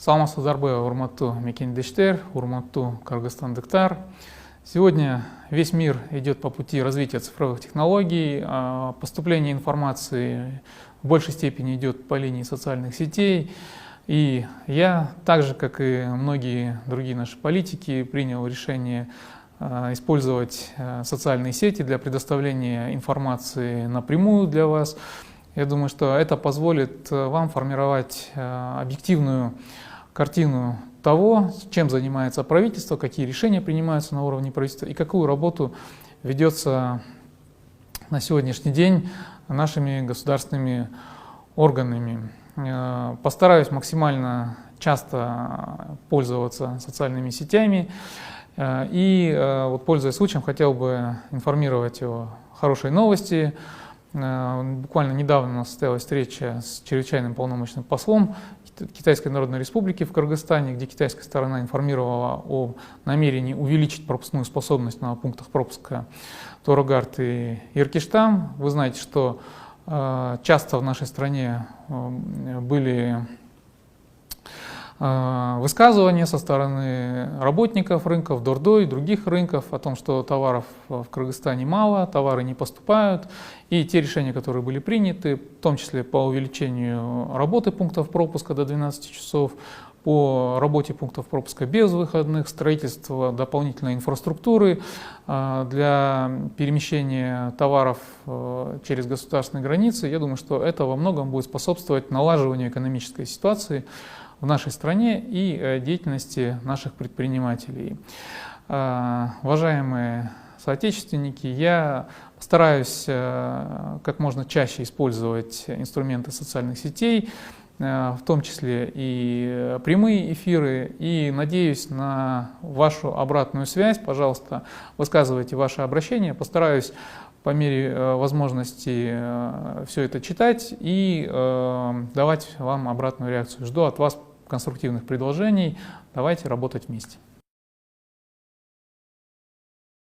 Саламатсыздар Сазарбаева, урматтуу мекендештер, урматтуу кыргызстандыктар. Сегодня весь мир идет по пути развития цифровых технологий, поступление информации в большей степени идет по линии социальных сетей. И я, так же как и многие другие наши политики, принял решение использовать социальные сети для предоставления информации напрямую для вас. Я думаю, что это позволит вам формировать объективную картину того, чем занимается правительство, какие решения принимаются на уровне правительства и какую работу ведется на сегодняшний день нашими государственными органами. Постараюсь максимально часто пользоваться социальными сетями и, пользуясь случаем, хотел бы информировать о хорошей новости. Буквально недавно у нас состоялась встреча с чрезвычайным полномочным послом Китайской Народной Республики в Кыргызстане, где китайская сторона информировала о намерении увеличить пропускную способность на пунктах пропуска Торогард и Иркиштан. Вы знаете, что часто в нашей стране были высказывания со стороны работников рынков, Дордо и других рынков о том, что товаров в Кыргызстане мало, товары не поступают. И те решения, которые были приняты, в том числе по увеличению работы пунктов пропуска до 12 часов, по работе пунктов пропуска без выходных, строительство дополнительной инфраструктуры для перемещения товаров через государственные границы, я думаю, что это во многом будет способствовать налаживанию экономической ситуации в нашей стране и деятельности наших предпринимателей. Уважаемые соотечественники, я постараюсь как можно чаще использовать инструменты социальных сетей, в том числе и прямые эфиры, и надеюсь на вашу обратную связь. Пожалуйста, высказывайте ваши обращения, постараюсь по мере возможности все это читать и давать вам обратную реакцию. Жду от вас конструктивных предложений. Давайте работать вместе.